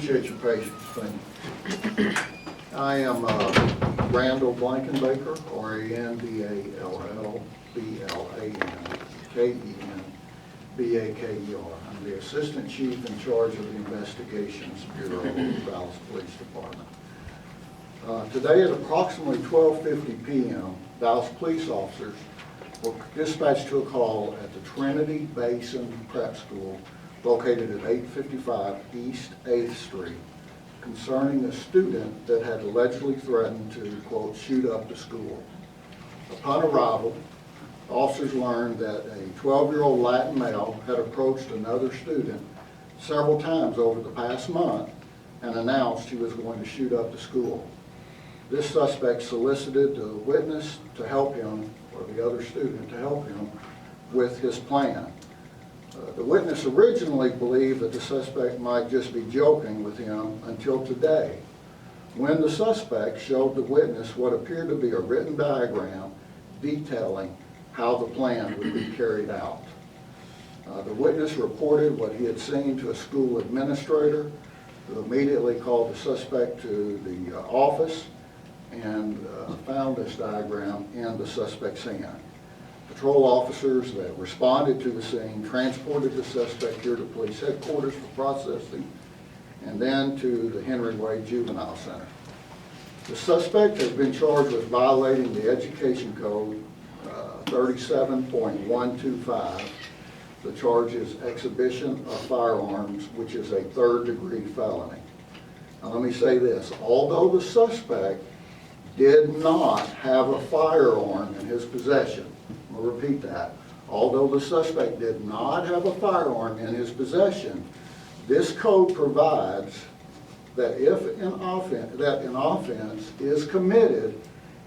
Appreciate your patience. Thank you. I am Randall Blankenbaker, R-A-N-D-A-L-L-B-L-A-N-K-E-N-B-A-K-E-R. I'm the Assistant Chief in charge of the Investigations Bureau of the Dallas Police Department. Today at approximately 12:50 p.m., Dallas police officers were dispatched to a call at the Trinity Basin Prep School located at 855 East 8th Street concerning a student that had allegedly threatened to, quote, shoot up the school. Upon arrival, officers learned that a 12-year-old Latin male had approached another student several times over the past month and announced he was going to shoot up the school. This suspect solicited the witness to help him, or the other student to help him, with his plan. The witness originally believed that the suspect might just be joking with him until today, when the suspect showed the witness what appeared to be a written diagram detailing how the plan would be carried out. The witness reported what he had seen to a school administrator, who immediately called the suspect to the office and found this diagram in the suspect's hand. Patrol officers that responded to the scene transported the suspect here to police headquarters for processing and then to the Henry Wade Juvenile Center. The suspect has been charged with violating the Education Code 37.125. The charge is exhibition of firearms, which is a third-degree felony. Now let me say this, although the suspect did not have a firearm in his possession, I'll repeat that. Although the suspect did not have a firearm in his possession, this code provides that an offense is committed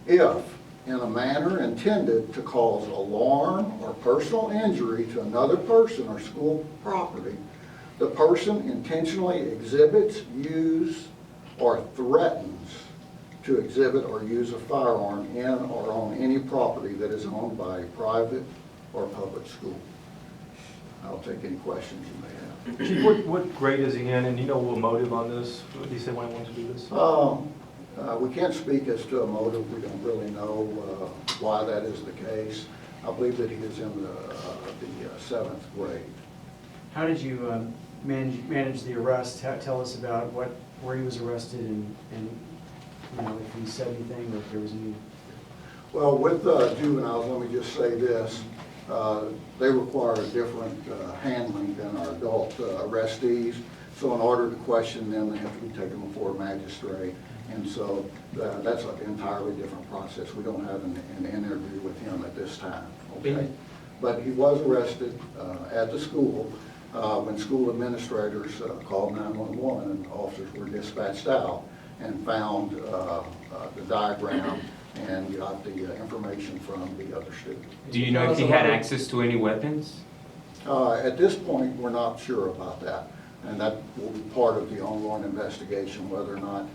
if, in a manner intended to cause alarm or personal injury to another person or school property, the person intentionally exhibits, uses, or threatens to exhibit or use a firearm in or on any property that is owned by a private or public school. I'll take any questions you may have. Chief, what grade is he in, and do you know what motive on this? What did he say when he wanted to do this? We can't speak as to a motive. We don't really know why that is the case. I believe that he is in the 7th grade. How did you manage the arrest? Tell us about where he was arrested and you know, if he said anything or if there was any. Well, with juveniles, let me just say this. They require a different handling than our adult arrestees. So in order to question them, they have to be taken before a magistrate. And so that's an entirely different process. We don't have an interview with him at this time. Okay? But he was arrested at the school when school administrators called 911 and officers were dispatched out and found the diagram and got the information from the other student. Do you know if he had access to any weapons? At this point, we're not sure about that. And that will be part of the ongoing investigation, whether or not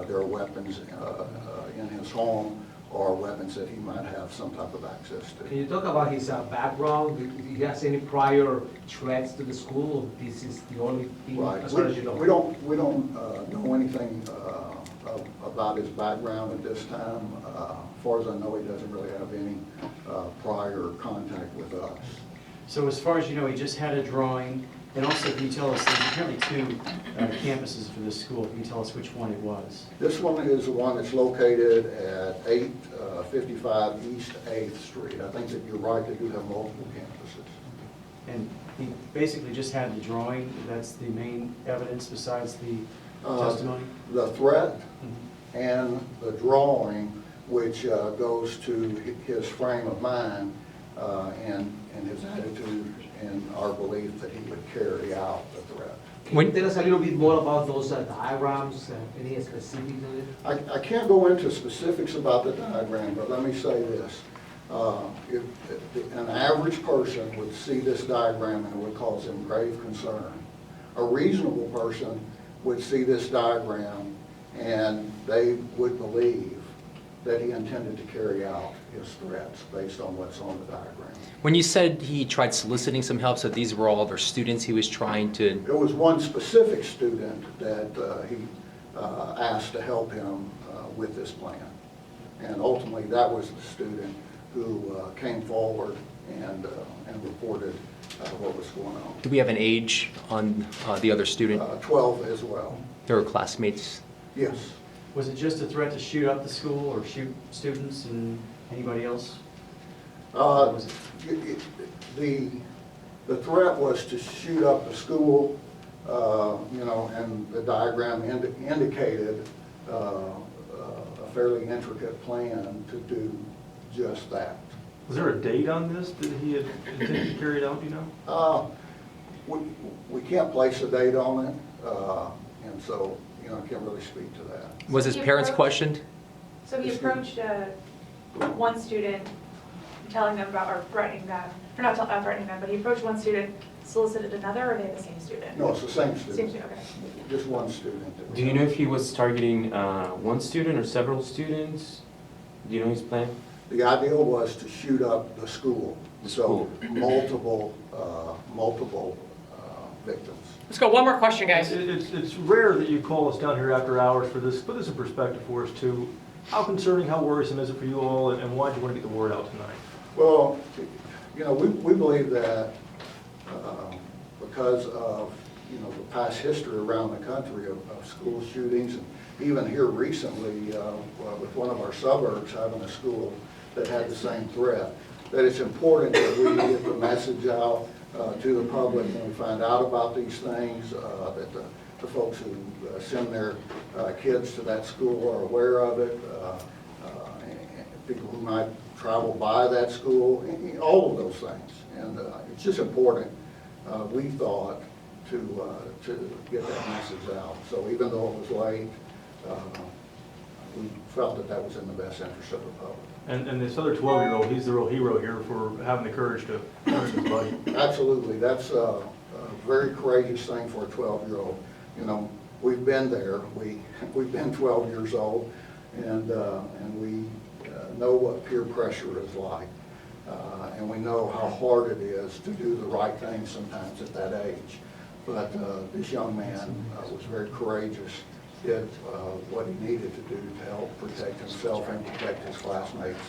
there are weapons in his home or weapons that he might have some type of access to. Can you talk about his background? If he has any prior threats to the school, or this is the only thing, Right. as far as you know? We don't know anything about his background at this time. As far as I know, he doesn't really have any prior contact with us. So as far as you know, he just had a drawing, and also can you tell us, there's apparently 2 campuses for this school. Can you tell us which one it was? This one is the one that's located at 855 East 8th Street. I think that you're right, they do have multiple campuses. And he basically just had the drawing. That's the main evidence besides the testimony? The threat and the drawing, which goes to his frame of mind and his attitude and our belief that he would carry out the threat. Can you tell us a little bit more about those diagrams, any specifics on it? I can't go into specifics about the diagram, but let me say this. If an average person would see this diagram and it would cause them grave concern. A reasonable person would see this diagram and they would believe that he intended to carry out his threats based on what's on the diagram. When you said he tried soliciting some help, so these were all other students he was trying to, There was one specific student that he asked to help him with this plan. And ultimately, that was the student who came forward and reported what was going on. do we have an age on the other student? 12 as well. They were classmates? Yes. Was it just a threat to shoot up the school or shoot students and anybody else? Or was it- The threat was to shoot up the school, and the diagram indicated a fairly intricate plan to do just that. Was there a date on this that he had intended to carry it out, do you know? We can't place a date on it, and so, I can't really speak to that. Was his He parents approached- questioned? So he approached one student, telling them about, or threatening them, or not threatening them, but he approached one student, solicited another, or are they the same student? No, it's the same Same student, student, okay. just one student. Do you know if he was targeting one student or several students? Do you know his plan? The idea was to shoot up the school. The So school. multiple victims. Let's go, one more question, guys. It's rare that you call us down here after hours for this. Put this in perspective for us too. How concerning, how worrisome is it for you all, and why do you want to get the word out tonight? Well, we believe that because of, the past history around the country of school shootings, and even here recently with one of our suburbs having a school that had the same threat, that it's important that we get the message out to the public when we find out about these things, that the folks who send their kids to that school are aware of it, and people who might travel by that school, all of those things. And it's just important, we thought, to get that message out. So even though it was late, we felt that that was in the best interest of the public. And this other 12-year-old, he's the real hero here for having the courage to turn his buddy. Absolutely, that's a very courageous thing for a 12-year-old. We've been there. We've been 12 years old, and we know what peer pressure is like, and we know how hard it is to do the right thing sometimes at that age. But this young man was very courageous, did what he needed to do to help protect himself and protect his classmates,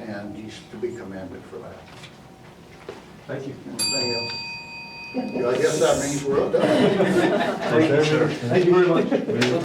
and he's to be commended for that. Thank you. Anything else? Yeah, I guess that means we're done. Thank you, sir. Thank you very much.